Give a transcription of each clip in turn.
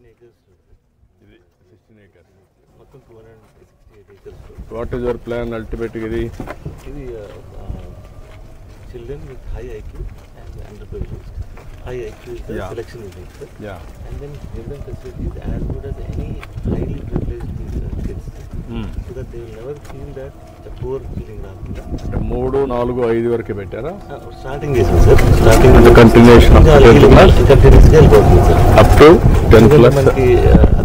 16 acres. ఇది 16 acres. మొత్తం 268 acres. What is your plan ultimately? ఇది children with high IQ and underprivileged. High IQ is the selection we make, sir. Yeah. And then give them facilities as good as any highly privileged kids. So that they will never feel that the poor feeling రాకుండా. 3, 4, 5 వరకు పెట్టారా? Starting చేసాం sir. Starting continuation కంటిన్యూస్గా వెళ్ళిపోతుంది sir. Up to 10+. మనకి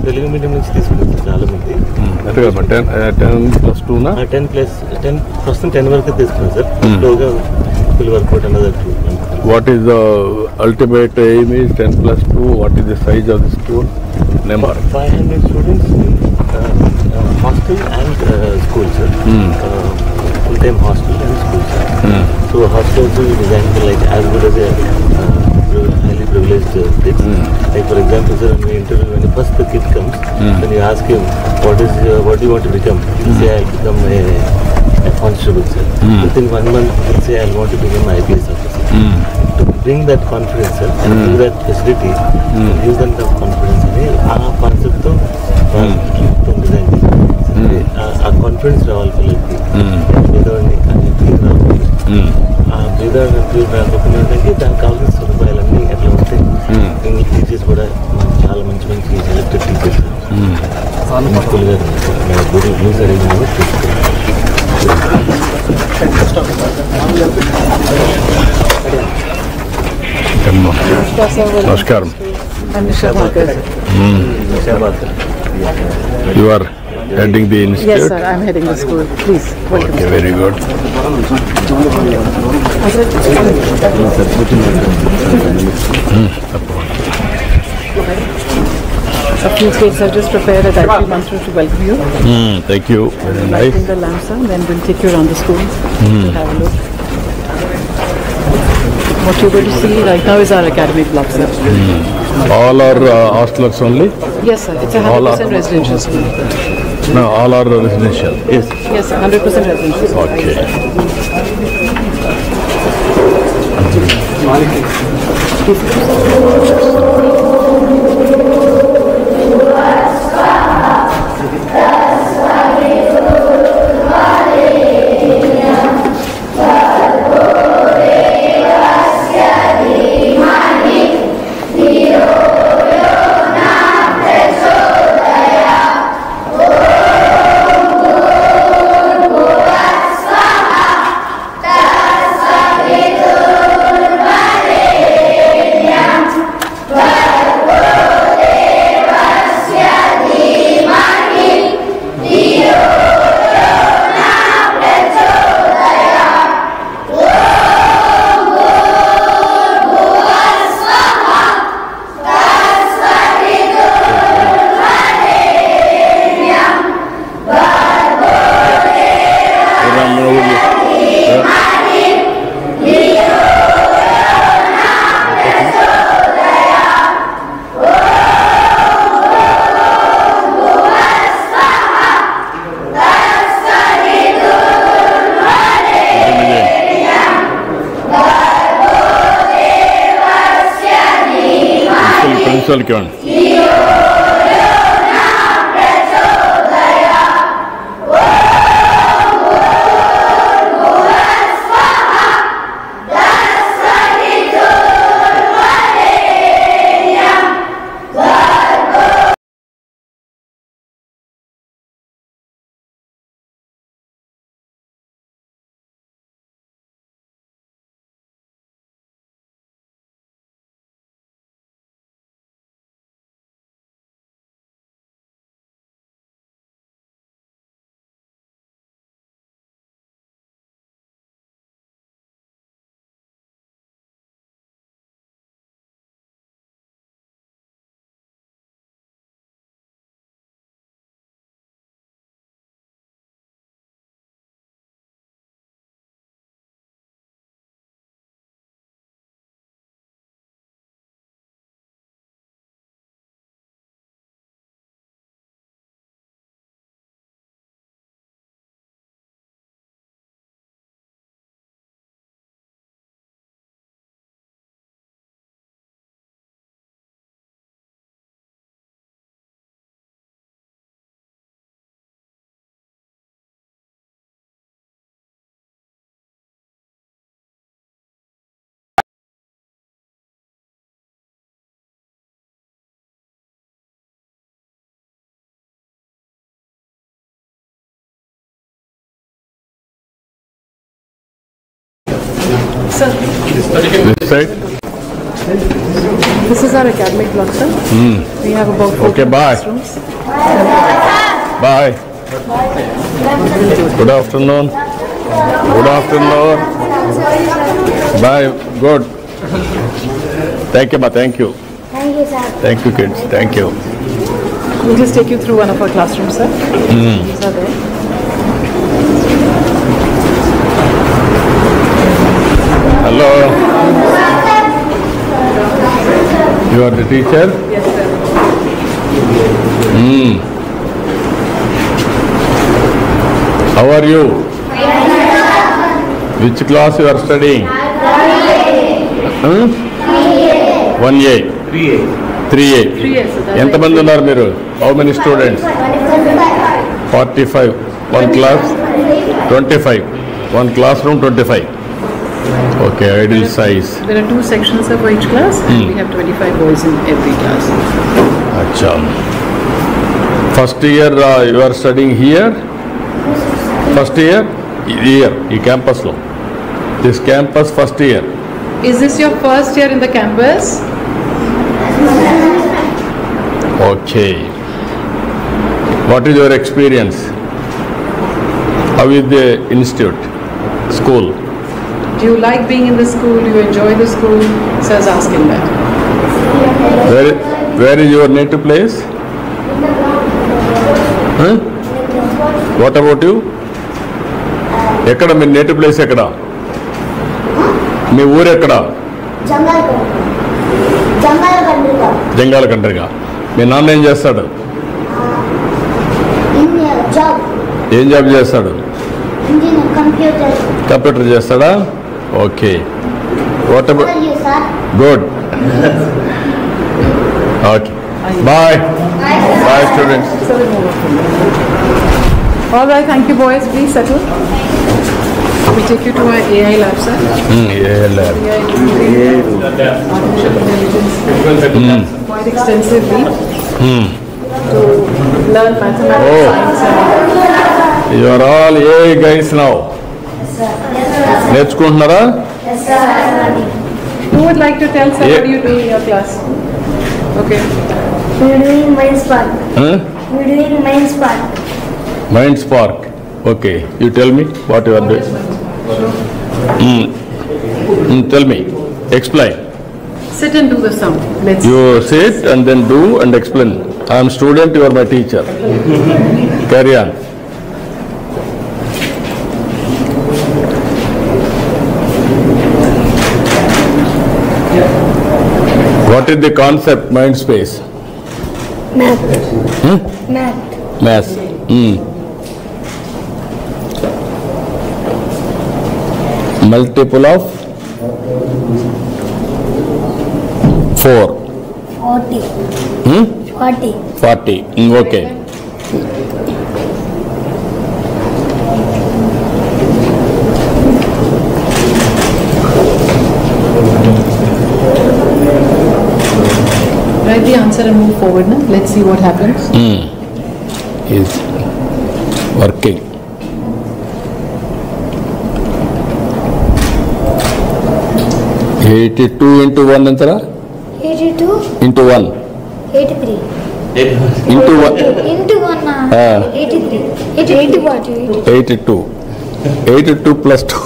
Telugu medium నుంచి తీసుకున్నాం sir చాలా మంది. 10+2 10+10 ప్రస్తుతం 10 వరకు తీసుకున్నాం సార్. స్లోగా will work out another 2. What is the ultimate aim is 10+2? What is the size of the school? Number? 500 students in hostel and school, sir. Full-time hostel and school, sir. So hostels will be designed for like as good as a highly privileged kids. Like for example, sir, when the first kid comes, then you ask him, what do you want to become? He say, I'll become a constable, sir. Within 1 month, he'll say, I want to become an IPS officer. To bring that confidence, sir, and give that facility, give them the confidence, ఆ కాన్సెప్ట్తో design చేసి ఆ confidence రావాలి పిల్లలకి. పేదవాడిని కానీ feel రావాలి. ఆ పేదవాడిని ఫీల్ రాకపోయినానికి దానికి కావాల్సిన సదుపాయాలన్నీ ఎట్లా ఉంటాయి. ఇంగ్లీష్ టీచర్స్ కూడా చాలా మంచి సెలెక్టెడ్ టీచర్స్ స్కూల్ గారు గురి న్యూస్ అరేంజ్మెంట్ తీసుకున్నాం. నమస్కారం. You are heading the institute? Yes, sir. I'm heading the school. Please. Okay, very good. A few cakes I've just prepared a dietary mantra to welcome you. Thank you. Very nice. Lighting the lamp, sir, then we'll take you around the school to have a look. What you're going to see right now is our academic block, sir. All are hostelers only? Yes, sir. It's a 100% residential school. No, all are residential. Yes. Yes, sir. 100% residential. Okay. Principal Kyon. Sir, This side? this is our academic block, sir. We have about 4 Okay, bye. classrooms. Bye. Good afternoon. Good afternoon. Bye. Good. Thank you, ma. Thank you. Thank you, sir. Thank you, kids. Thank you. We'll just take you through one of our classrooms, sir. These are there. Hello. You are the teacher? Yes, sir. How are you? Which class you are studying? 1A. 3A. 3 years, sir. That's ఎంతమంది ఉన్నారు మీరు? How many students? 45. One class? 25. One classroom 25. Okay, ideal size. There are 2 sections sir, for each class. And we have 25 boys in every class. Acha. First year you are studying here? First year? Here, ఈ campus లో. This campus first year. Is this your first year in the campus? Okay. What is your experience? How is the institute, school? Do you like being in the school? Do you enjoy the school? Sir's asking that. Where is your native place? Huh? What about you? ఎక్కడ మీ native place ఎక్కడ? మీ ఊరు ఎక్కడ? జంగాల కండ్రిగా. మీ నాన్న ఏం చేస్తాడు? ఏం job చేస్తాడు? Computer చేస్తాడా? Okay. What about? Good. Okay. Bye. Bye students. All right, thank you boys. Please settle. We take you to our AI lab, sir. AI lab. Artificial intelligence. Quite extensively to learn mathematics, science, and You are all AI guys now. నేర్చుకుంటున్నారా? who would like to tell sir what do you do in your class? Okay. We're doing Mind Spark. Huh? We're doing Mind Spark. Mind Spark. Okay. You tell me what you are doing. Tell me. Explain. Sit and do the sum. Let's You sit and then do and explain. I am student, you are my teacher. Carry on. What is the concept mind space? Math. Math. Math. Multiple of 4. 40. 40. 40. Okay. write the answer and move forward now. Let's see what happens. Is working. $82 into 1 entara? 82. Into 1. 83. Into 1. Into 1. 83. 80 what? 82. 82 plus 2.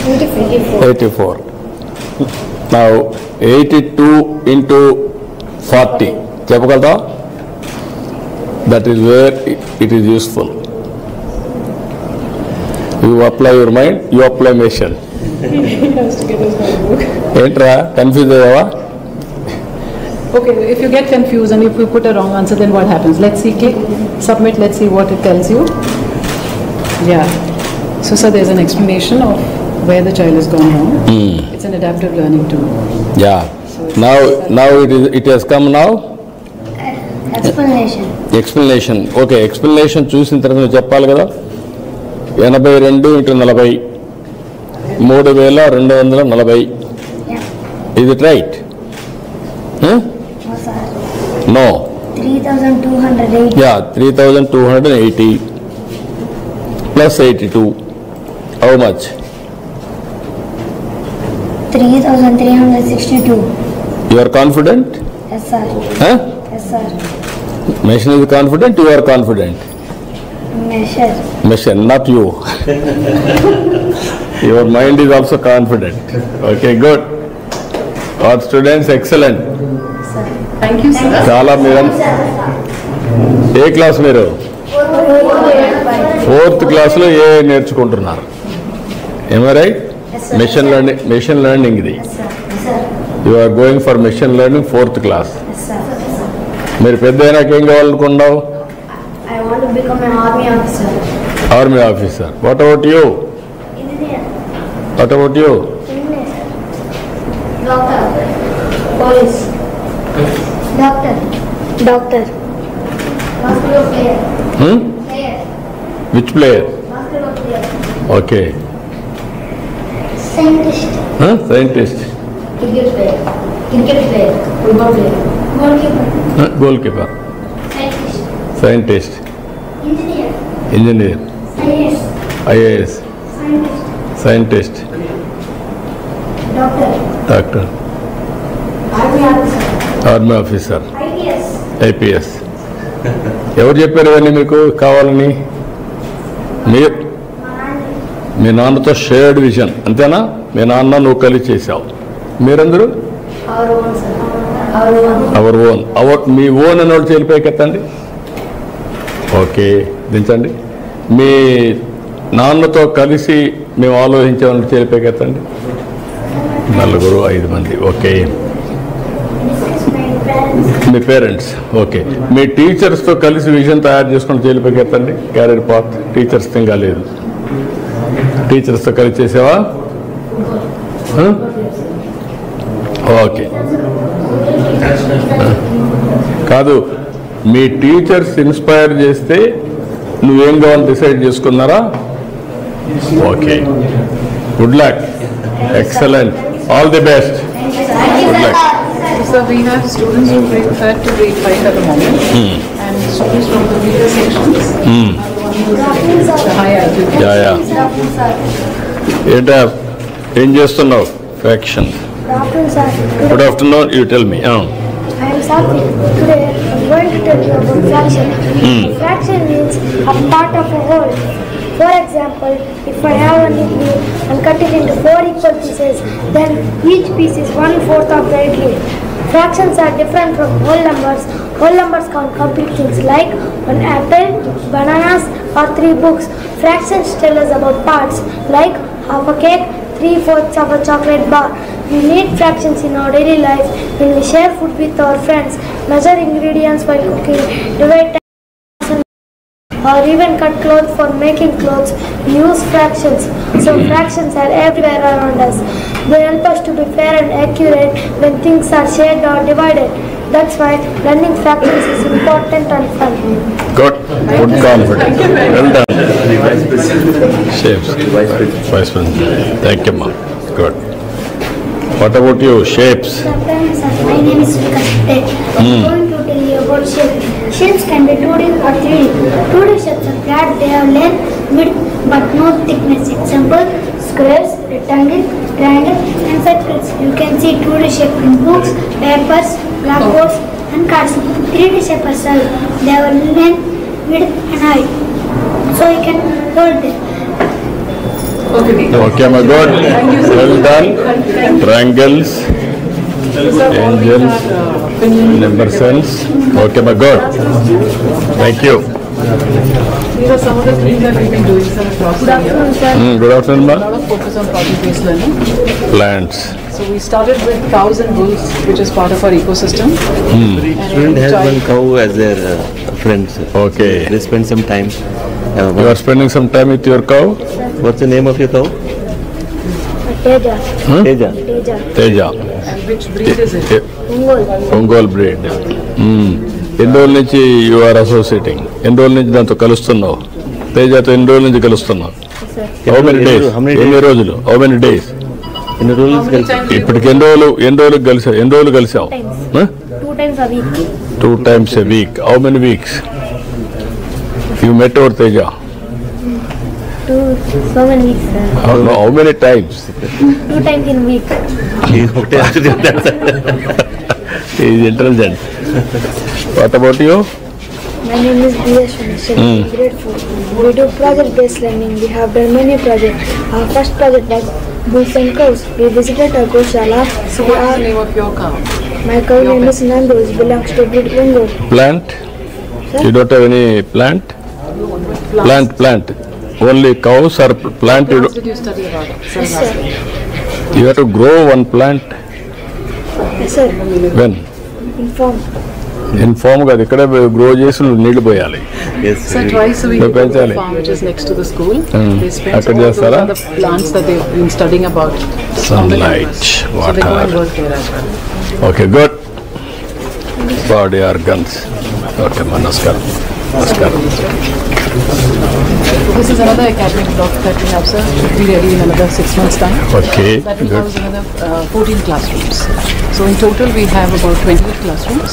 84. 84. Now 82 into 40. చెప్పగలరా? That is where it is useful. You apply your mind, you apply machine. He has to get his notebook. ఏంట్రా confuse అయ్యావా? Okay, if you get confused and if you put a wrong answer, then what happens? Let's see, click, submit, let's see what it tells you. Yeah. So, sir, there's an explanation of where the child has gone wrong. It's an adaptive learning tool. Yeah. Now it has come now. Explanation. Explanation. Okay, explanation చూసిన తర్వాత నువ్వు చెప్పాలి కదా. 82 into 40. 3240. Yeah. Is it right? No, sir. No. 3280. Yeah, 3280 plus 82. How much? 3,362. You are confident? Yes, sir. Huh? Yes, sir. Machine is confident, you are confident. Measure. Machine, not you. Your mind is also confident. Okay, good. Our students, excellent. Thank you, sir. చాలా మీరు ఏ class మీరు 4th క్లాస్లో ఏ నేర్చుకుంటున్నారు? Am I right? Machine learning ఇది. You are going for machine learning 4th class. మీరు పెద్ద అయినాక ఏం కావాలనుకున్నావు? I want to become an army officer. Army officer. What about you? Engineer. What about you? Engineer. Doctor. Police. Doctor. Doctor. Basketball player. Player. Which player? Basketball player. Okay. Scientist. Scientist. Cricket player. Cricket player. Football player. Goalkeeper. Goalkeeper. Scientist. Scientist. Engineer. Engineer. IAS. IAS. Scientist. Scientist. Doctor. Doctor. Army officer. Army officer. IPS. IPS. ఎవరు చెప్పారు ఇవన్నీ మీకు కావాలని? మీరు మీ నాన్నతో shared vision అంతేనా? మీ నాన్న నువ్వు కలిసి చేసావు. మీరందరూ Our own, sir. Our own. Me own అని వాళ్ళు చేలిపోయికెత్తండి. ఓకే, దించండి. మీ నాన్నతో కలిసి మేము ఆలోచించే వాళ్ళు చేలిపోయికెత్తండి. 4, 5 మంది. ఓకే. మీ పేరెంట్స్. ఓకే. మీ టీచర్స్తో కలిసి విజన్ తయారు చేసుకుని చేలిపోయికెత్తండి. క్యారియర్ పాత్ టీచర్స్ ఇంకా లేదు. టీచర్స్తో కలిసి చేసావా? ఓకే. కాదు, మీ టీచర్స్ ఇన్స్పైర్ చేస్తే నువ్వేం కావాలని డిసైడ్ చేసుకున్నారా? Okay, good luck, excellent, all the best, good luck. So we have students who prepared to grade 5 at the moment, and students from the weaker sections are the ones who are the higher IQ. Yeah ఏంటా ఏం చేస్తున్నావు? Faction. Afternoon, sir. Good afternoon. You tell me. I am Satvik. Today I am going to tell you about fraction. Fraction means a part of a whole. For example, if I have a leaf and cut it into 4 equal pieces, then each piece is 1/4 of the leaf. Fractions are different from whole numbers. Whole numbers count complete things like an apple, bananas, or 3 books. Fractions tell us about parts like half a cake, 3/4 of a chocolate bar. We need fractions in our daily life when we share food with our friends, measure ingredients while cooking, divide time, or even cut clothes for making clothes. We use fractions. So fractions are everywhere around us. They help us to be fair and accurate when things are shared or divided. That's why learning fractions is important and fun. Good confidence. Well done. Shapes. Vice President. Thank you, ma'am. Good. What about you? Shapes. My name is Vikas. I'm going to tell you about shapes. Shapes can be 2D or 3D. 2D shapes are flat, they have length, width, but no thickness. Example, squares, rectangle, triangle, and circles. You can see 2D shapes in books, papers, blackboards, and cards. 3D shapes are they have length, width, and height. So you can hold them. Okay, my God. Well done. Triangles, angels, number cells. Okay, my God. Thank you. These are some of the things that we've been doing, sir, across the year. Good afternoon, A ma'am. lot of focus on project-based learning. Plants. So we started with cows and bulls, which is part of our ecosystem. Student has one cow as their friend, sir. Okay. They spend some time. You are spending some time with your cow? What's the name of your cow? Teja. Teja. Teja. Teja. And which breed is it? Ongole breed. ఎన్ని రోజుల నుంచి you are associating? ఎన్ని రోజుల నుంచి దాంతో కలుస్తున్నావు? తేజతో ఎన్ని రోజుల నుంచి కలుస్తున్నావు? How many days? ఎన్ని రోజులు? How many days? ఎన్ని రోజులు కలిసి? ఇప్పటికి ఎన్ని రోజులు కలిసావు? 2 times a week. 2 times a week. How many weeks? You met over Teja? so many weeks, sir. How many times? 2 times in a week. He is intelligent. What about you? My name is B.S. Shanishan, grade 4. We do project-based learning. We have done many projects. Our first project was bulls and cows. We visited a Goshala. So what is the name of your cow? My cow name is Nandu, which belongs to breed Ungur. Plant? You don't have any plant? Plant. Only cows or plant? What did you study about? Yes, sir. You have to grow one plant. Yes, sir. When? Inform. Inform గా ఇక్కడే grow చేసి నీళ్లు పోయాలి. Yes, So twice a week No, you go to the Penchali. farm which is next to the school. They spend Akkada all those chestara? are the plants that they've been studying about. Sunlight, So they go and water. work there as well. Okay, good. Body organs. Okay, namaskaram. This is another academic block that we have, sir. Should be ready in another 6 months' time. Okay, That will good. house another 14 classrooms. So in total we have about 28 classrooms.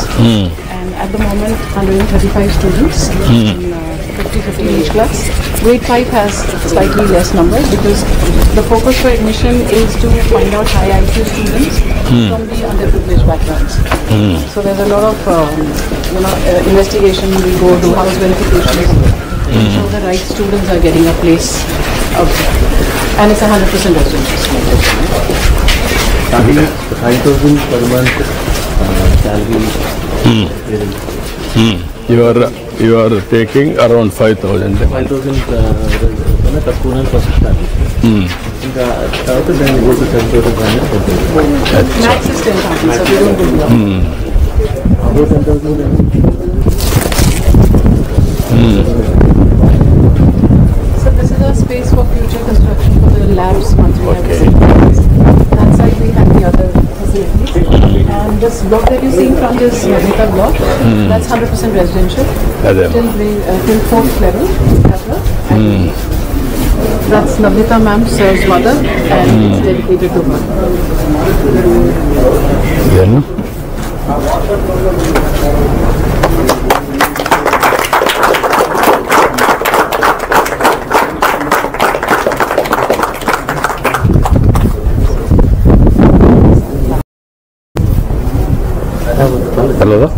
And at the moment 135 students in 50-50 in each class. Grade 5 has slightly less numbers because the focus for admission is to find out high IQ students from the underprivileged backgrounds. So there's a lot of investigation. We go do house verifications. So the right students are getting a place out there. And it's 100% residential school. starting 5,000 per month salary. You are taking around 5,000. 5,000 తక్కువ first start ఇంకా తర్వాత దాన్ని go to 10,000 కానీ Max is 10,000, so we don't do that. above 10,000 So this is a space for future construction for the labs once we have Okay. the that side we have the other facilities. And this block that you're seeing from this Navita block, that's 100% residential Adem. till 4th level. And that's Navita ma'am, sir's mother, and it's dedicated to her. Then hello.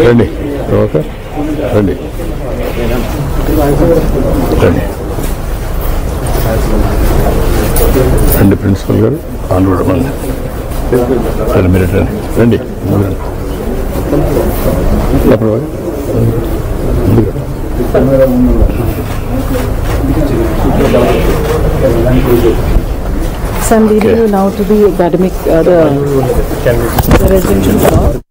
రండి okay రండి రండి రండి principal గారు on కూడా రండి సరే మీరు రండి రండి ఎప్పుడు So I'm leading you now to the academic, the residential block.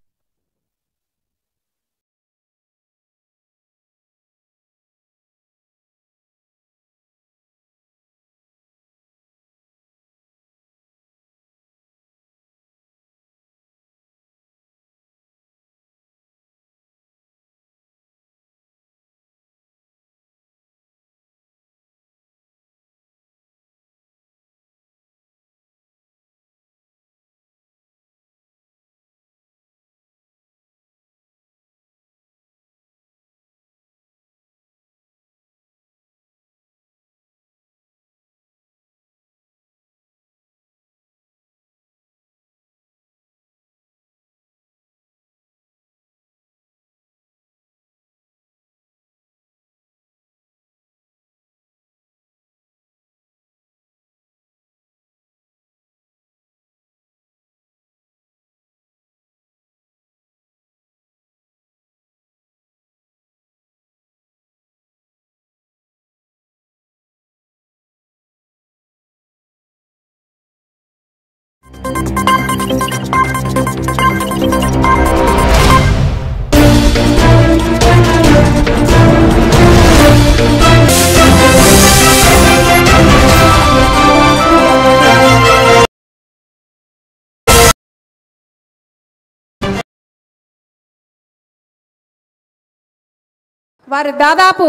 వారు దాదాపు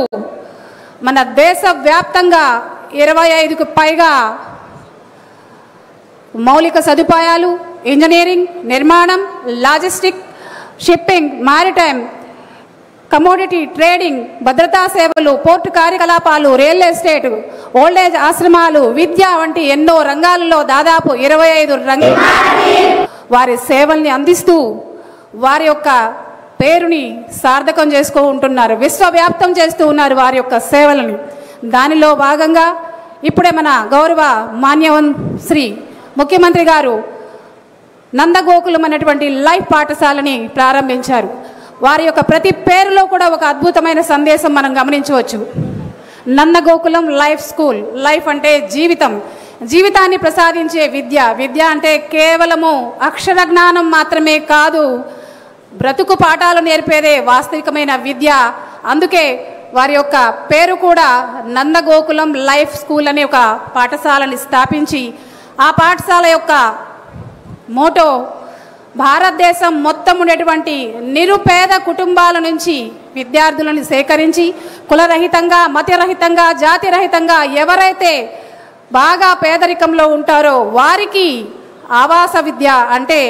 మన దేశవ్యాప్తంగా 25కు పైగా మౌలిక సదుపాయాలు, ఇంజనీరింగ్, నిర్మాణం, logistic, shipping, maritime, commodity trading, భద్రతా సేవలు, పోర్టు కార్యకలాపాలు, రియల్ ఎస్టేట్, ఓల్డేజ్ ఆశ్రమాలు, విద్య వంటి ఎన్నో రంగాలలో దాదాపు 25 రంగాలు వారి సేవల్ని అందిస్తూ వారి యొక్క పేరుని సార్థకం చేసుకో ఉంటున్నారు, విశ్వవ్యాప్తం చేస్తూ ఉన్నారు వారి యొక్క సేవలని. దానిలో భాగంగా ఇప్పుడే మన గౌరవ మాన్యవన్ శ్రీ ముఖ్యమంత్రి గారు నందగోకులం అనేటువంటి లైఫ్ పాఠశాలని ప్రారంభించారు. వారి యొక్క ప్రతి పేరులో కూడా ఒక అద్భుతమైన సందేశం మనం గమనించవచ్చు. Nandagokulam life school. లైఫ్ అంటే జీవితం, జీవితాన్ని ప్రసాదించే విద్య. విద్య అంటే కేవలము అక్షర జ్ఞానం మాత్రమే కాదు, బ్రతుకు పాఠాలు నేర్పేదే వాస్తవికమైన విద్య. అందుకే వారి యొక్క పేరు కూడా నందగోకులం లైఫ్ స్కూల్ అనే ఒక పాఠశాలని స్థాపించి ఆ పాఠశాల యొక్క మోటో భారతదేశం మొత్తం ఉండేటువంటి నిరుపేద కుటుంబాల నుంచి విద్యార్థులను సేకరించి కులరహితంగా, మతరహితంగా, జాతిరహితంగా ఎవరైతే బాగా పేదరికంలో ఉంటారో వారికి ఆవాస విద్య అంటే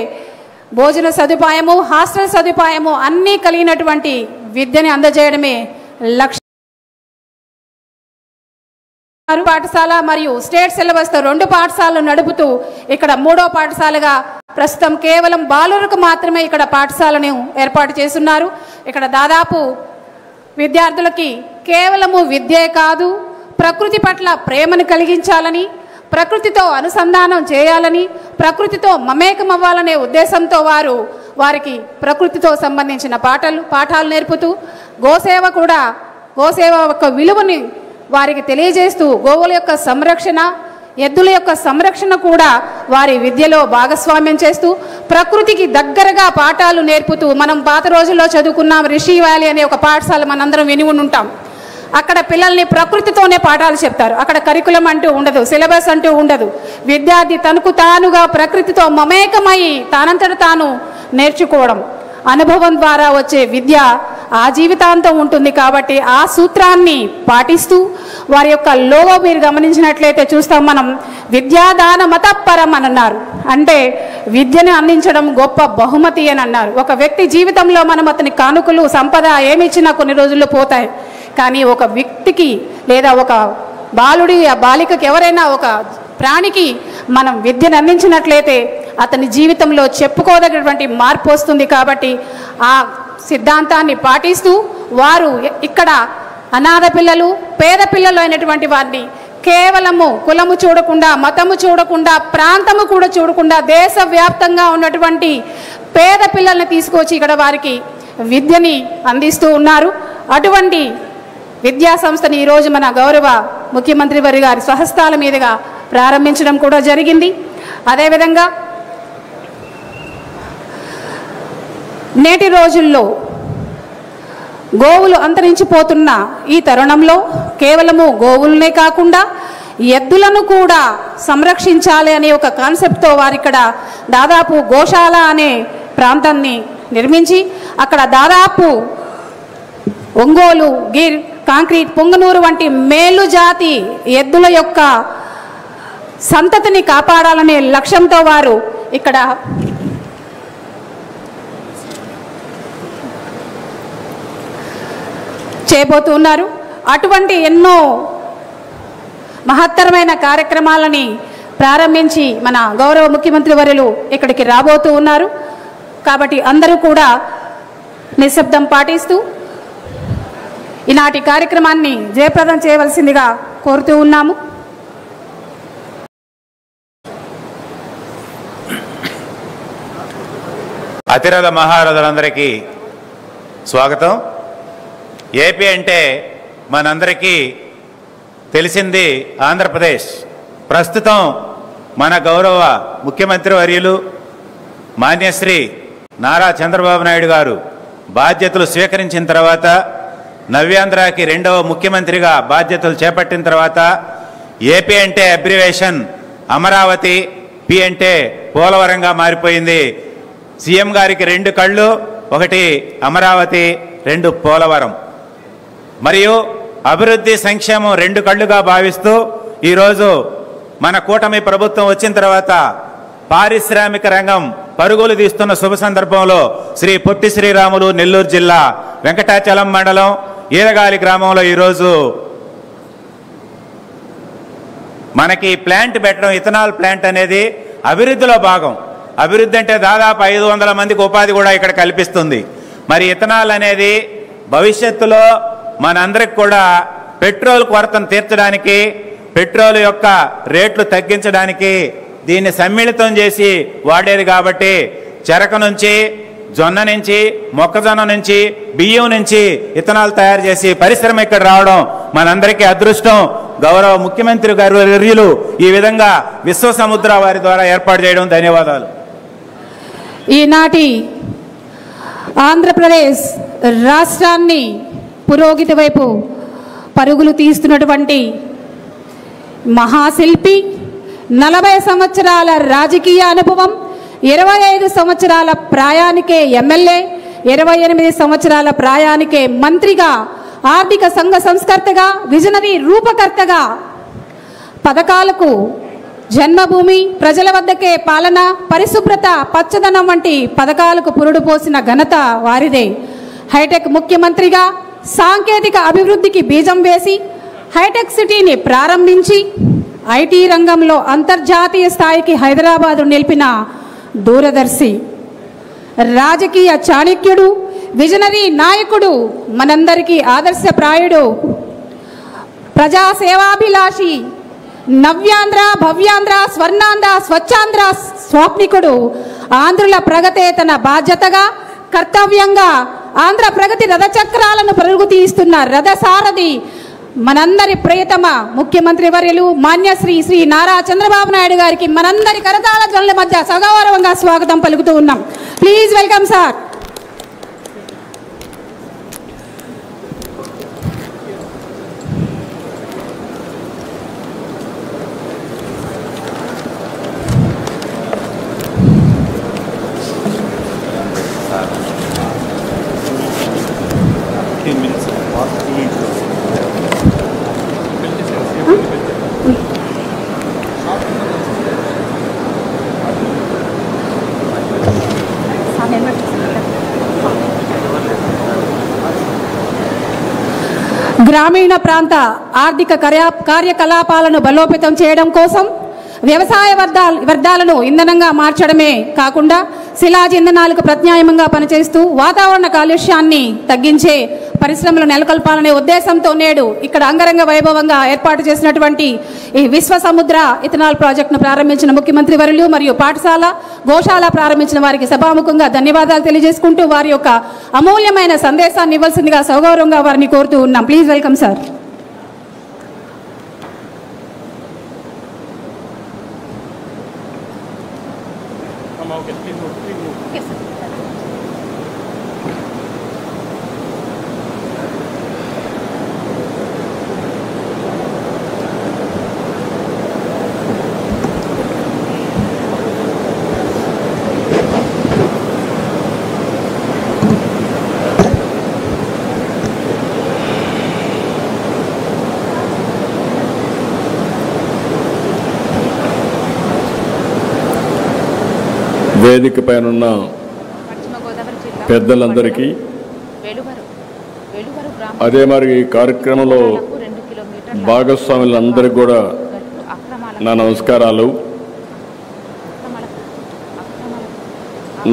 భోజన సదుపాయము, హాస్టల్ సదుపాయము అన్నీ కలిగినటువంటి విద్యని అందజేయడమే లక్ష్యం. పాఠశాల మరియు స్టేట్ సిలబస్తో 2 పాఠశాలలు నడుపుతూ ఇక్కడ 3వ పాఠశాలగా ప్రస్తుతం కేవలం బాలురకు మాత్రమే ఇక్కడ పాఠశాలను ఏర్పాటు చేస్తున్నారు. ఇక్కడ దాదాపు విద్యార్థులకి కేవలము విద్యే కాదు, ప్రకృతి పట్ల ప్రేమను కలిగించాలని, ప్రకృతితో అనుసంధానం చేయాలని, ప్రకృతితో మమేకమవ్వాలనే ఉద్దేశంతో వారికి ప్రకృతితో సంబంధించిన పాఠాలు నేర్పుతూ గోసేవ యొక్క విలువని వారికి తెలియజేస్తూ గోవుల యొక్క సంరక్షణ, ఎద్దుల యొక్క సంరక్షణ కూడా వారి విద్యలో భాగస్వామ్యం చేస్తూ ప్రకృతికి దగ్గరగా పాఠాలు నేర్పుతూ, మనం పాత రోజుల్లో చదువుకున్నాం రిషి వ్యాలీ అనే ఒక పాఠశాల మనందరం విని ఉంటాం. అక్కడ పిల్లల్ని ప్రకృతితోనే పాఠాలు చెప్తారు. అక్కడ కరికులం అంటూ ఉండదు, సిలబస్ అంటూ ఉండదు. విద్యార్థి తనకు తానుగా ప్రకృతితో మమేకమై తానంతట తాను నేర్చుకోవడం, అనుభవం ద్వారా వచ్చే విద్య ఆ జీవితాంతం ఉంటుంది. కాబట్టి ఆ సూత్రాన్ని పాటిస్తూ వారి యొక్క లోగో మీరు గమనించినట్లయితే చూస్తాం మనం, విద్యాదాన మతపరం అని అన్నారు. అంటే విద్యను అందించడం గొప్ప బహుమతి అని అన్నారు. ఒక వ్యక్తి జీవితంలో మనం అతని కానుకలు, సంపద ఏమి ఇచ్చినా కొన్ని రోజుల్లో పోతాయి. కానీ ఒక వ్యక్తికి లేదా ఒక బాలుడి, ఆ బాలికకి, ఎవరైనా ఒక ప్రాణికి మనం విద్యను అందించినట్లయితే అతని జీవితంలో చెప్పుకోదగినటువంటి మార్పు వస్తుంది. కాబట్టి ఆ సిద్ధాంతాన్ని పాటిస్తూ వారు ఇక్కడ అనాథ పిల్లలు, పేద పిల్లలు అయినటువంటి వారిని కేవలము కులము చూడకుండా, మతము చూడకుండా, ప్రాంతము కూడా చూడకుండా దేశవ్యాప్తంగా ఉన్నటువంటి పేద పిల్లల్ని తీసుకొచ్చి ఇక్కడ వారికి విద్యని అందిస్తూ ఉన్నారు. అటువంటి విద్యా సంస్థని ఈరోజు మన గౌరవ ముఖ్యమంత్రి వారి గారి స్వహస్తాల మీదుగా ప్రారంభించడం కూడా జరిగింది. అదేవిధంగా నేటి రోజుల్లో గోవులు అంతరించిపోతున్న ఈ తరుణంలో కేవలము గోవులనే కాకుండా ఎద్దులను కూడా సంరక్షించాలి అనే ఒక కాన్సెప్ట్తో వారిక్కడ దాదాపు గోశాల అనే ప్రాంతాన్ని నిర్మించి అక్కడ దాదాపు ఒంగోలు, గిర్, కాంక్రీట్, పొంగనూరు వంటి మేలు జాతి ఎద్దుల యొక్క సంతతిని కాపాడాలనే లక్ష్యంతో వారు ఇక్కడ చేయబోతున్నారు. అటువంటి ఎన్నో మహత్తరమైన కార్యక్రమాలని ప్రారంభించి మన గౌరవ ముఖ్యమంత్రి వర్యులు ఇక్కడికి రాబోతూ ఉన్నారు. కాబట్టి అందరూ కూడా నిశ్శబ్దం పాటిస్తూ ఈనాటి కార్యక్రమాన్ని జయప్రదం చేయవలసిందిగా కోరుతూ ఉన్నాము. అతిరథ మహారథులందరికీ స్వాగతం. ఏపీ అంటే మనందరికీ తెలిసింది ఆంధ్రప్రదేశ్. ప్రస్తుతం మన గౌరవ ముఖ్యమంత్రి వర్యులు మాన్యశ్రీ నారా చంద్రబాబు నాయుడు గారు బాధ్యతలు స్వీకరించిన తర్వాత, నవ్యాంధ్రకి 2వ ముఖ్యమంత్రిగా బాధ్యతలు చేపట్టిన తర్వాత ఏపీ అంటే అబ్రివేషన్ అమరావతి, పి అంటే పోలవరంగా మారిపోయింది. సీఎం గారికి 2 కళ్ళు, ఒకటి అమరావతి, 2 పోలవరం. మరియు అభివృద్ధి సంక్షేమం రెండు కళ్ళుగా భావిస్తూ ఈరోజు మన కూటమి ప్రభుత్వం వచ్చిన తర్వాత పారిశ్రామిక రంగం పరుగులు తీస్తున్న శుభ సందర్భంలో శ్రీ పొట్టి శ్రీరాములు నెల్లూరు జిల్లా వెంకటాచలం మండలం ఈరగాలి గ్రామంలో ఈరోజు మనకి ప్లాంట్ పెట్టడం, ఇథనాల్ ప్లాంట్ అనేది అభివృద్ధిలో భాగం. అభివృద్ధి అంటే దాదాపు 500 మందికి ఉపాధి కూడా ఇక్కడ కల్పిస్తుంది. మరి ఇథనాల్ అనేది భవిష్యత్తులో మనందరికి కూడా పెట్రోల్ కొరతను తీర్చడానికి, పెట్రోల్ యొక్క రేట్లు తగ్గించడానికి దీన్ని సమ్మిళితం చేసి వాడేది. కాబట్టి చెరకు నుంచి, జొన్న నుంచి, మొక్కజొన్న నుంచి, బియ్యం నుంచి ఇథనాల్ తయారు చేసి పరిశ్రమ ఇక్కడ రావడం మనందరికీ అదృష్టం. గౌరవ ముఖ్యమంత్రి గారు వర్యులు ఈ విధంగా విశ్వ సముద్ర వారి ద్వారా ఏర్పాటు చేయడం ధన్యవాదాలు. ఈనాటి ఆంధ్రప్రదేశ్ రాష్ట్రాన్ని పురోగతి వైపు పరుగులు తీస్తున్నటువంటి మహాశిల్పి, 40 సంవత్సరాల రాజకీయ అనుభవం, 25 సంవత్సరాల ప్రాయానికే ఎమ్మెల్యే, 28 సంవత్సరాల ప్రాయానికే మంత్రిగా, ఆర్థిక సంఘ సంస్కర్తగా, విజనరీ రూపకర్తగా, పథకాలకు జన్మభూమి, ప్రజల వద్దకే పాలన, పరిశుభ్రత, పచ్చదనం వంటి పథకాలకు పురుడు పోసిన ఘనత వారిదే. హైటెక్ ముఖ్యమంత్రిగా సాంకేతిక అభివృద్ధికి బీజం వేసి హైటెక్ సిటీని ప్రారంభించి ఐటీ రంగంలో అంతర్జాతీయ స్థాయికి హైదరాబాదు నిలిపిన దూరదర్శి, రాజకీయ చాణక్యుడు, విజనరీ నాయకుడు, మనందరికీ ఆదర్శప్రాయుడు, ప్రజాసేవాభిలాషి, నవ్యాంధ్ర, భవ్యాంధ్ర, స్వర్ణాంధ్ర, స్వచ్ఛాంధ్ర స్వాప్నికుడు, ఆంధ్రుల ప్రగతే తన బాధ్యతగా, కర్తవ్యంగా ఆంధ్ర ప్రగతి రథచక్రాలను పరుగు తీస్తున్న రథసారథి, మనందరి ప్రియతమ ముఖ్యమంత్రి వర్యులు మాన్యశ్రీ శ్రీ నారా చంద్రబాబు నాయుడు గారికి మనందరి కరతాళ ధ్వనుల మధ్య సగౌరవంగా స్వాగతం పలుకుతూ ఉన్నాం. Please welcome sir. గ్రామీణ ప్రాంత ఆర్థిక కార్యకలాపాలను బలోపేతం చేయడం కోసం వ్యవసాయ వ్యర్థాలను ఇంధనంగా మార్చడమే కాకుండా శిలాజ ఇంధనాలకు ప్రత్యామ్నాయంగా పనిచేస్తూ వాతావరణ కాలుష్యాన్ని తగ్గించే పరిశ్రమలు నెలకొల్పాలనే ఉద్దేశంతో నేడు ఇక్కడ అంగరంగ వైభవంగా ఏర్పాటు చేసినటువంటి ఈ విశ్వ సముద్ర ఇథనాల్ ప్రాజెక్టును ప్రారంభించిన ముఖ్యమంత్రి వర్యులు మరియు పాఠశాల గోశాల ప్రారంభించిన వారికి సభాముఖంగా ధన్యవాదాలు తెలియజేసుకుంటూ వారి యొక్క అమూల్యమైన సందేశాన్ని ఇవ్వాల్సిందిగా సౌగౌరవంగా వారిని కోరుతూ ఉన్నాం. Please welcome sir. వేదిక పైన పెద్దలందరికీ అదే మరి ఈ కార్యక్రమంలో భాగస్వాములందరికీ కూడా నా నమస్కారాలు.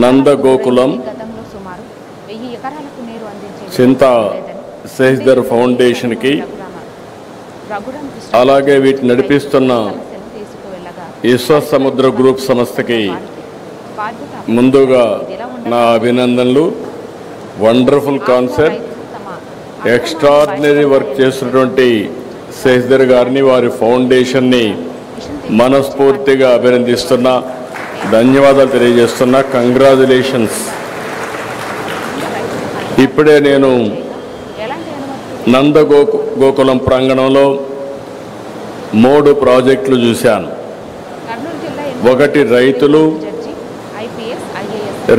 నందగోకులం చింతా శశిధర్ ఫౌండేషన్కి అలాగే వీటిని నడిపిస్తున్న విశ్వ సముద్ర గ్రూప్ సంస్థకి ముందుగా నా అభినందనలు. వండర్ఫుల్ కాన్సెప్ట్, ఎక్స్ట్రాడినరీ వర్క్ చేస్తున్నటువంటి శశిధర్ గారిని వారి ఫౌండేషన్ని మనస్ఫూర్తిగా అభినందిస్తున్నా, ధన్యవాదాలు తెలియజేస్తున్నా. కంగ్రాచులేషన్స్. ఇప్పుడే నేను నందగోకులం ప్రాంగణంలో 3 ప్రాజెక్టులు చూశాను. ఒకటి రైతులు,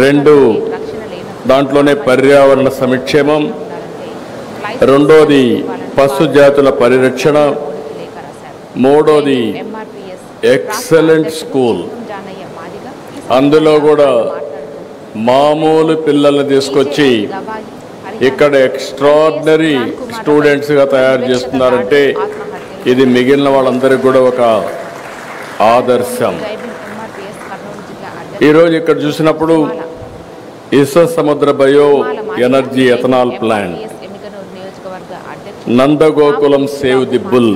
2 దాంట్లోనే పర్యావరణ సంక్షేమం, రెండోది పశు జాతుల పరిరక్షణ, మూడోది ఎక్సలెంట్ స్కూల్. అందులో కూడా మామూలు పిల్లల్ని తీసుకొచ్చి ఇక్కడ ఎక్స్ట్రాడినరీ స్టూడెంట్స్గా తయారు చేస్తున్నారంటే ఇది మిగిలిన వాళ్ళందరికీ కూడా ఒక ఆదర్శం. ఈరోజు ఇక్కడ చూసినప్పుడు విశ్వ సముద్ర bio energy ethanol plant, Nandagokulam save the bull,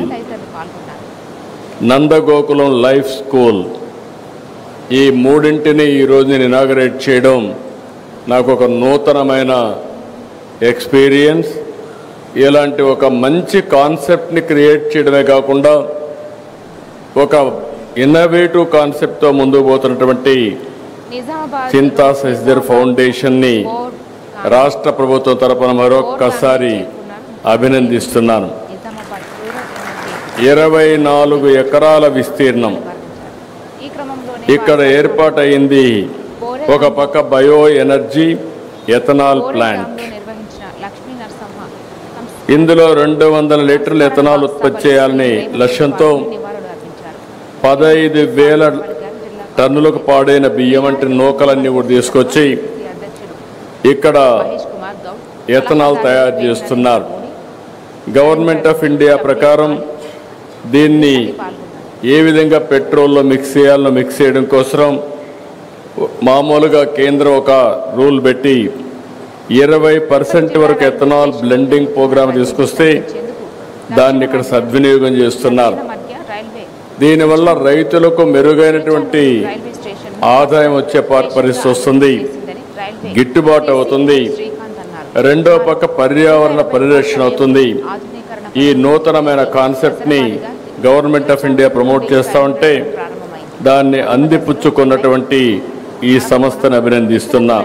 Nandagokulam life school, ఈ మూడింటిని ఈరోజు నేను ఇనాగరేట్ చేయడం నాకు ఒక నూతనమైన ఎక్స్పీరియన్స్. ఇలాంటి ఒక మంచి కాన్సెప్ట్ని క్రియేట్ చేయడమే కాకుండా ఒక ఇన్నోవేటివ్ కాన్సెప్ట్తో ముందుకు పోతున్నటువంటి చింతా శశిధర్ ఫౌండేషన్ని రాష్ట్ర ప్రభుత్వం తరపున మరొక్కసారి అభినందిస్తున్నాను. 24 ఎకరాల విస్తీర్ణం ఇక్కడ ఏర్పాటైంది. ఒక పక్క బయో ఎనర్జీ ఎథనాల్ ప్లాంట్, ఇందులో 200 లీటర్ల ఎథనాల్ ఉత్పత్తి చేయాలనే లక్ష్యంతో 15,000 టన్నులకు పాడైన బియ్యం వంటి నూకలన్నీ కూడా తీసుకొచ్చి ఇక్కడ ఎథనాల్ తయారు చేస్తున్నారు. గవర్నమెంట్ ఆఫ్ ఇండియా ప్రకారం దీన్ని ఏ విధంగా పెట్రోల్లో మిక్స్ చేయాలో మిక్స్ చేయడం కోసం మామూలుగా కేంద్రం ఒక రూల్ పెట్టి 20% వరకు ఎథనాల్ బ్లెండింగ్ ప్రోగ్రామ్ తీసుకొస్తే దాన్ని ఇక్కడ సద్వినియోగం చేస్తున్నారు. దీనివల్ల రైతులకు మెరుగైనటువంటి ఆదాయం వచ్చే పరిస్థితి వస్తుంది, గిట్టుబాటు అవుతుంది. రెండో పక్క పర్యావరణ పరిరక్షణ అవుతుంది. ఈ నూతనమైన కాన్సెప్ట్ని గవర్నమెంట్ ఆఫ్ ఇండియా ప్రమోట్ చేస్తూ ఉంటే దాన్ని అందిపుచ్చుకున్నటువంటి ఈ సంస్థను అభినందిస్తున్నా.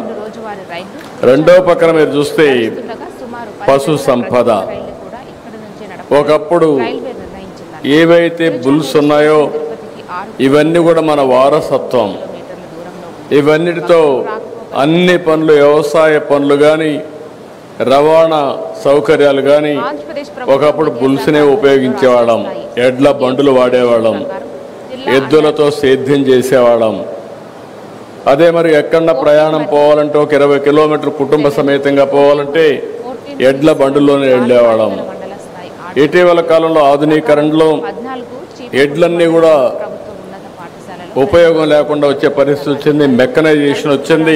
రెండో పక్కన మీరు చూస్తే పశు సంపద, ఒకప్పుడు ఏవైతే బుల్స్ ఉన్నాయో ఇవన్నీ కూడా మన వారసత్వం. ఇవన్నిటితో అన్ని పనులు, వ్యవసాయ పనులు కానీ రవాణా సౌకర్యాలు కానీ ఒకప్పుడు బుల్స్నే ఉపయోగించేవాళ్ళం. ఎడ్ల బండులు వాడేవాళ్ళం, ఎద్దులతో సేద్యం చేసేవాళ్ళం. అదే మరి ఎక్కడన్నా ప్రయాణం పోవాలంటే ఒక 20 కిలోమీటర్లు కుటుంబ సమేతంగా పోవాలంటే ఎడ్ల బండుల్లోనే వెళ్ళేవాళ్ళం. ఇటీవల కాలంలో ఆధునీకరణలో ఎడ్లన్నీ కూడా ఉపయోగం లేకుండా వచ్చే పరిస్థితి వచ్చింది. మెకనైజేషన్ వచ్చింది,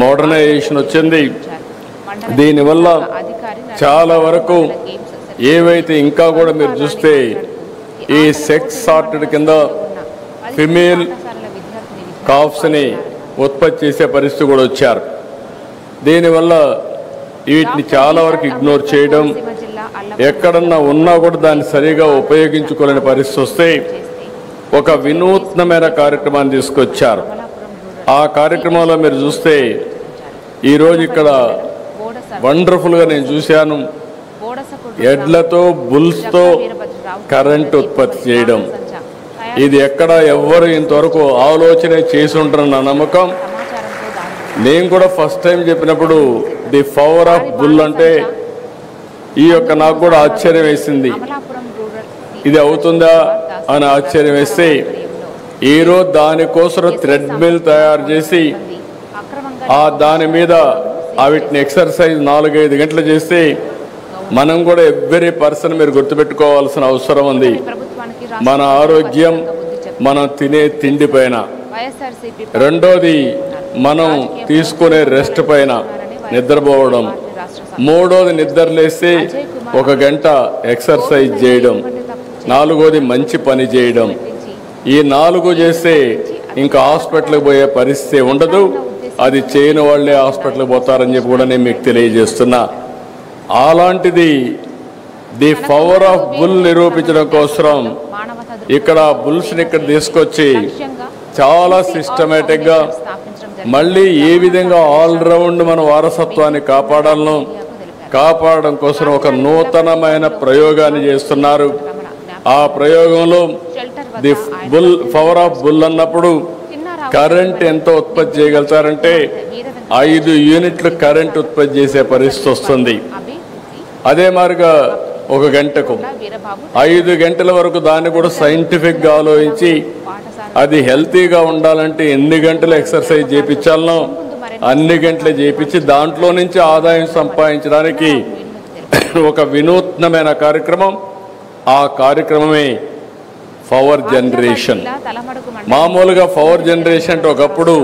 మోడర్నైజేషన్ వచ్చింది. దీనివల్ల చాలా వరకు ఏవైతే ఇంకా కూడా మీరు చూస్తే ఈ సెక్స్ సార్టెడ్ కింద ఫిమేల్ కాఫ్స్ని ఉత్పత్తి చేసే పరిస్థితి కూడా వచ్చారు. దీనివల్ల వీటిని చాలా వరకు ఇగ్నోర్ చేయడం, ఎక్కడన్నా ఉన్నా కూడా దాన్ని సరిగా ఉపయోగించుకోలేని పరిస్థితి వస్తే ఒక వినూత్నమైన కార్యక్రమాన్ని తీసుకొచ్చారు. ఆ కార్యక్రమంలో మీరు చూస్తే ఈరోజు ఇక్కడ వండర్ఫుల్గా నేను చూశాను, ఎడ్లతో బుల్స్తో కరెంట్ ఉత్పత్తి చేయడం. ఇది ఎక్కడ ఎవ్వరు ఇంతవరకు ఆలోచన చేసి ఉంటారన్న నమ్మకం. నేను కూడా ఫస్ట్ టైం చెప్పినప్పుడు ది పవర్ ఆఫ్ బుల్ అంటే ఈ యొక్క నాకు కూడా ఆశ్చర్యం వేసింది. ఇది అవుతుందా అని ఆశ్చర్యం వేస్తే ఈరోజు దానికోసం థ్రెడ్ మిల్ తయారు చేసి దాని మీద వీటిని ఎక్సర్సైజ్ 4-5 గంటలు చేస్తే మనం కూడా ఎవ్రీ పర్సన్ మీరు గుర్తుపెట్టుకోవాల్సిన అవసరం ఉంది. మన ఆరోగ్యం మనం తినే తిండి పైన, రెండోది మనం తీసుకునే రెస్ట్ పైన, నిద్రపోవడం, మూడోది నిద్రలేస్తే 1 గంట ఎక్సర్సైజ్ చేయడం, నాలుగోది మంచి పని చేయడం. ఈ 4 చేస్తే ఇంకా హాస్పిటల్కి పోయే పరిస్థితి ఉండదు. అది చేయని వాళ్ళే హాస్పిటల్కి పోతారని చెప్పి కూడా నేను మీకు తెలియజేస్తున్నా. అలాంటిది ది పవర్ ఆఫ్ బుల్ నిరూపించడం కోసం ఇక్కడ బుల్స్ని ఇక్కడ తీసుకొచ్చి చాలా సిస్టమేటిక్గా మళ్ళీ ఏ విధంగా ఆల్రౌండ్ మన వారసత్వాన్ని కాపాడడం కోసం ఒక నూతనమైన ప్రయోగాన్ని చేస్తున్నారు. ఆ ప్రయోగంలో the bull power of bull అన్నప్పుడు కరెంట్ ఎంత ఉత్పత్తి చేయగలుగుతారంటే 5 యూనిట్లు కరెంట్ ఉత్పత్తి చేసే పరిస్థితి వస్తుంది. అదే మాదిరిగా 1 గంటకు 5 గంటల వరకు దాన్ని కూడా సైంటిఫిక్గా ఆలోచించి అది హెల్తీగా ఉండాలంటే ఎన్ని గంటలు ఎక్సర్సైజ్ చేయించాలనో అన్ని గంటలు చేయించి దాంట్లో నుంచి ఆదాయం సంపాదించడానికి ఒక వినూత్నమైన కార్యక్రమం. ఆ కార్యక్రమమే పవర్ జనరేషన్. మామూలుగా పవర్ జనరేషన్ అంటే ఒకప్పుడు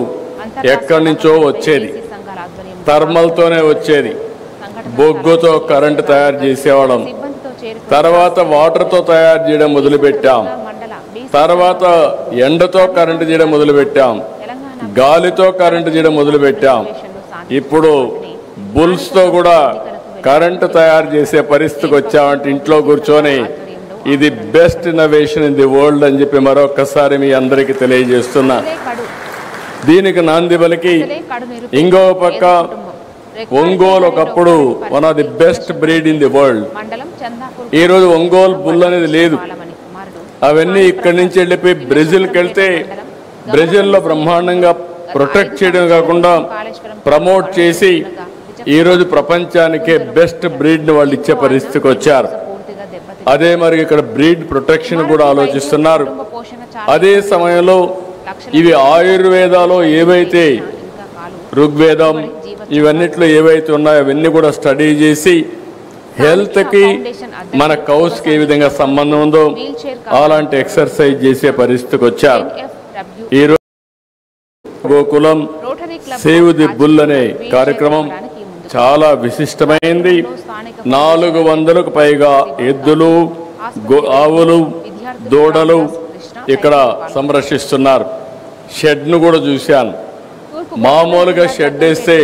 ఎక్కడి నుంచో వచ్చేది, థర్మల్తోనే వచ్చేది, బొగ్గుతో కరెంటు తయారు చేసేవాళ్ళం. తర్వాత వాటర్తో తయారు చేయడం మొదలుపెట్టాం. తర్వాత ఎండతో కరెంటు చేయడం మొదలుపెట్టాం. గాలితో కరెంటు చేయడం మొదలుపెట్టాం. ఇప్పుడు బుల్స్తో కూడా కరెంటు తయారు చేసే పరిస్థితికి వచ్చామంటే ఇంట్లో కూర్చొని ఇది best innovation in the world అని చెప్పి మరొకసారి మీ అందరికీ తెలియజేస్తున్నా. దీనికి నాంది పలికి ఇంకో పక్క ఒంగోలు ఒకప్పుడు one of the best breed in the world. ఈరోజు ఒంగోలు బుల్ అనేది లేదు. అవన్నీ ఇక్కడి నుంచి వెళ్ళిపోయి బ్రెజిల్కి వెళ్తే బ్రెజిల్లో బ్రహ్మాండంగా ప్రొటెక్ట్ చేయడం కాకుండా ప్రమోట్ చేసి ఈరోజు ప్రపంచానికే బెస్ట్ బ్రీడ్ని వాళ్ళు ఇచ్చే పరిస్థితికి వచ్చారు. అదే మరి ఇక్కడ బ్రీడ్ ప్రొటెక్షన్ కూడా ఆలోచిస్తున్నారు. అదే సమయంలో ఇవి ఆయుర్వేదాలో ఏవైతే ఋగ్వేదం ఇవన్నిట్లో ఏవైతే ఉన్నాయో అవన్నీ కూడా స్టడీ చేసి హెల్త్కి మన కౌస్కి ఏ విధంగా సంబంధం ఉందో అలాంటి ఎక్సర్సైజ్ చేసే పరిస్థితికి వచ్చారు. ఈరోజు గోకులం సేవ్ ది బుల్ అనే కార్యక్రమం చాలా విశిష్టమైంది. 400కు పైగా ఎద్దులు, ఆవులు, దూడలు ఇక్కడ సంరక్షిస్తున్నారు. షెడ్ను కూడా చూశాను. మామూలుగా షెడ్ వేస్తే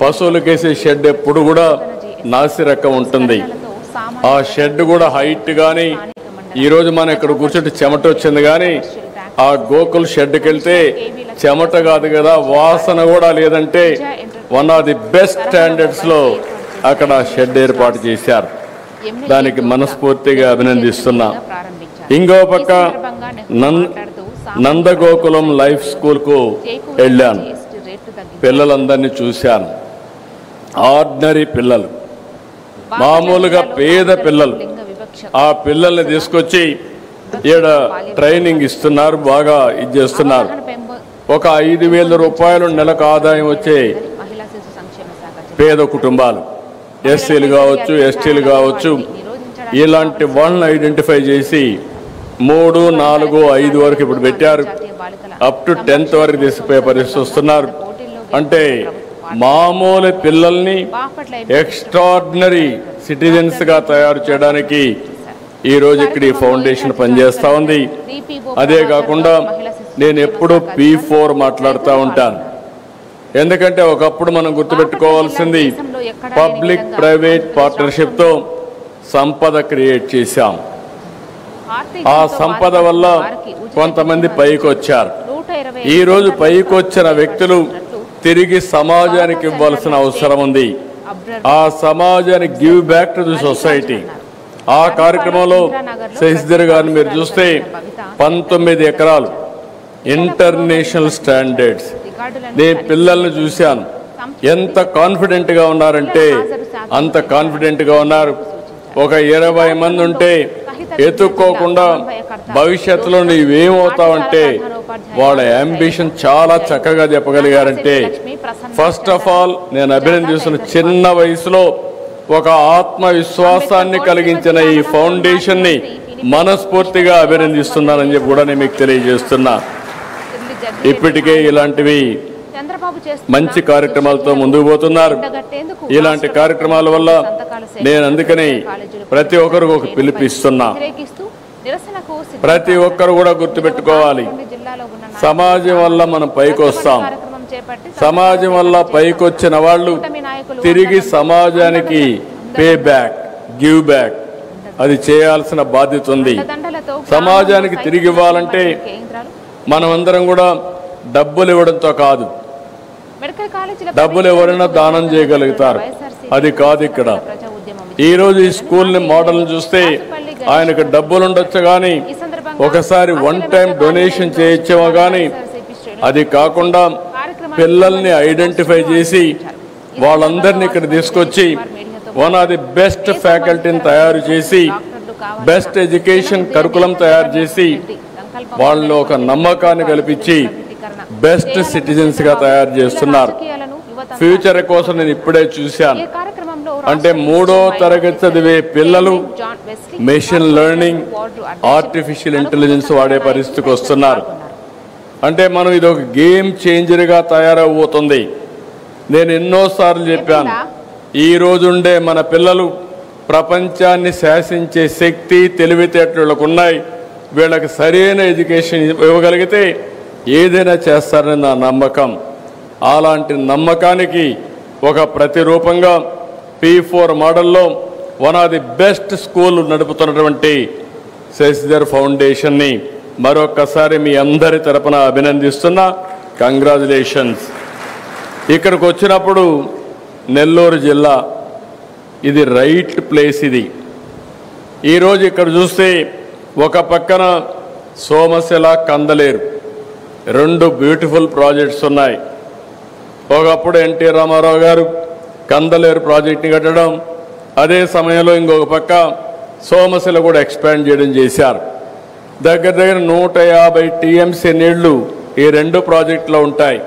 పశువులకేసే షెడ్ ఎప్పుడు కూడా నాసిరకం ఉంటుంది. ఆ షెడ్ కూడా హైట్ కానీ ఈరోజు మనం ఇక్కడ కూర్చుంటే చెమట వచ్చింది కానీ ఆ గోకుల్ షెడ్కి వెళ్తే చెమట కాదు కదా, వాసన కూడా లేదంటే వన్ ఆఫ్ ది బెస్ట్ స్టాండర్డ్స్లో అక్కడ షెడ్ ఏర్పాటు చేశారు. దానికి మనస్ఫూర్తిగా అభినందిస్తున్నా. ఇంకో పక్క నందగోకులం లైఫ్ స్కూల్కు వెళ్ళాను. పిల్లలందరినీ చూశాను. ఆర్డినరీ పిల్లలు, మామూలుగా పేద పిల్లలు. ఆ పిల్లల్ని తీసుకొచ్చి ఈడ ట్రైనింగ్ ఇస్తున్నారు, బాగా ఇది చేస్తున్నారు. ఒక 5,000 రూపాయలు నెలకు ఆదాయం వచ్చే పేద కుటుంబాలు, ఎస్సీలు కావచ్చు, ఎస్టీలు కావచ్చు, ఇలాంటి వాళ్ళని ఐడెంటిఫై చేసి 3, 4, 5 వరకు ఇప్పుడు పెట్టారు. అప్ టు 10th వరకు తీసిపోయే పరిస్థితి వస్తున్నారు. అంటే మామూలు పిల్లల్ని ఎక్స్ట్రాడినరీ సిటిజన్స్గా తయారు చేయడానికి ఈరోజు ఇక్కడ ఈ ఫౌండేషన్ పనిచేస్తూ ఉంది. అదే కాకుండా నేను ఎప్పుడూ P4 మాట్లాడుతూ ఉంటాను. ఎందుకంటే ఒకప్పుడు మనం గుర్తుపెట్టుకోవాల్సింది పబ్లిక్ ప్రైవేట్ పార్ట్నర్షిప్తో సంపద క్రియేట్ చేశాం. ఆ సంపద వల్ల కొంతమంది పైకి వచ్చారు. ఈరోజు పైకి వచ్చిన వ్యక్తులు తిరిగి సమాజానికి ఇవ్వాల్సిన అవసరం ఉంది. ఆ సమాజానికి give back to the society. ఆ కార్యక్రమంలో శశిధర్ గారిని మీరు చూస్తే 19 ఎకరాలు ఇంటర్నేషనల్ స్టాండర్డ్స్. నేను పిల్లల్ని చూశాను, ఎంత కాన్ఫిడెంట్గా ఉన్నారంటే అంత కాన్ఫిడెంట్గా ఉన్నారు. ఒక 20 మంది ఉంటే ఎత్తుక్కోకుండా భవిష్యత్తులో నీవేమవుతావంటే వాళ్ళ అంబిషన్ చాలా చక్కగా చెప్పగలిగారంటే ఫస్ట్ ఆఫ్ ఆల్ నేను అభినందిస్తున్న చిన్న వయసులో ఒక ఆత్మవిశ్వాసాన్ని కలిగించిన ఈ ఫౌండేషన్ని మనస్ఫూర్తిగా అభినందిస్తున్నానని చెప్పి కూడా నేను మీకు తెలియజేస్తున్నా. ఇప్పటికే ఇలాంటివి మంచి కార్యక్రమాలతో ముందుకు పోతున్నారు. ఇలాంటి కార్యక్రమాల వల్ల నేను అందుకని ప్రతి ఒక్కరికి ఒక పిలుపిస్తున్నా. ప్రతి ఒక్కరు కూడా గుర్తుపెట్టుకోవాలి, సమాజం వల్ల మనం పైకి వస్తాం. సమాజం వల్ల పైకి వచ్చిన వాళ్ళు తిరిగి సమాజానికి పే బ్యాక్, గివ్ బ్యాక్ అది చేయాల్సిన బాధ్యత ఉంది. సమాజానికి తిరిగి ఇవ్వాలంటే మనమందరం కూడా డబ్బులు ఇవ్వడంతో కాదు, డబ్బులు ఎవరైనా దానం చేయగలుగుతారు, అది కాదు ఇక్కడ. ఈరోజు ఈ స్కూల్ని మోడల్ని చూస్తే ఆయనకు డబ్బులు ఉండొచ్చు కానీ ఒకసారి 1 టైం డొనేషన్ చేయొచ్చేమో కానీ అది కాకుండా పిల్లల్ని ఐడెంటిఫై చేసి వాళ్ళందరినీ ఇక్కడ తీసుకొచ్చి వన్ ఆఫ్ ది బెస్ట్ ఫ్యాకల్టీని తయారు చేసి బెస్ట్ ఎడ్యుకేషన్ కరికులం తయారు చేసి వాళ్ళు ఒక నమ్మకాన్ని కల్పించి బెస్ట్ సిటిజన్స్గా తయారు చేస్తున్నారు. ఫ్యూచర్ కోసం నేను ఇప్పుడే చూశాను. అంటే 3వ తరగతి చదివే పిల్లలు మెషిన్ లెర్నింగ్, ఆర్టిఫిషియల్ ఇంటెలిజెన్స్ వాడే పరిస్థితికి వస్తున్నారు. అంటే మనం ఇది ఒక గేమ్ చేంజర్గా తయారవుతుంది. నేను ఎన్నోసార్లు చెప్పాను, ఈ రోజుండే మన పిల్లలు ప్రపంచాన్ని శాసించే శక్తి, తెలివితేటలకు ఉన్నాయి. వీళ్ళకి సరైన ఎడ్యుకేషన్ ఇవ్వగలిగితే ఏదైనా చేస్తారని నా నమ్మకం. అలాంటి నమ్మకానికి ఒక ప్రతిరూపంగా P4 మోడల్లో one of the best school నడుపుతున్నటువంటి శశిధర్ ఫౌండేషన్ని మరొక్కసారి మీ అందరి తరపున అభినందిస్తున్నా. కంగ్రాచులేషన్స్. ఇక్కడికి వచ్చినప్పుడు నెల్లూరు జిల్లా ఇది రైట్ ప్లేస్. ఇది ఈరోజు ఇక్కడ చూస్తే ఒక పక్కన సోమశిల, కందలేరు 2 బ్యూటిఫుల్ ప్రాజెక్ట్స్ ఉన్నాయి. ఒకప్పుడు ఎన్టీ రామారావు గారు కందలేరు ప్రాజెక్ట్ని కట్టడం, అదే సమయంలో ఇంకొక పక్క సోమశిల కూడా ఎక్స్పాండ్ చేయడం చేశారు. దగ్గర 150 TMC నీళ్లు ఈ 2 ప్రాజెక్టులో ఉంటాయి.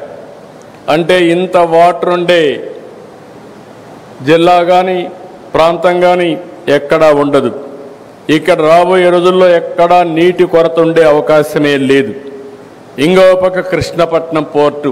అంటే ఇంత వాటర్ ఉండే జిల్లా కానీ ప్రాంతం కానీ ఎక్కడా ఉండదు. ఇక్కడ రాబోయే రోజుల్లో ఎక్కడా నీటి కొరత ఉండే అవకాశమే లేదు. ఇంకో పక్క కృష్ణపట్నం పోర్టు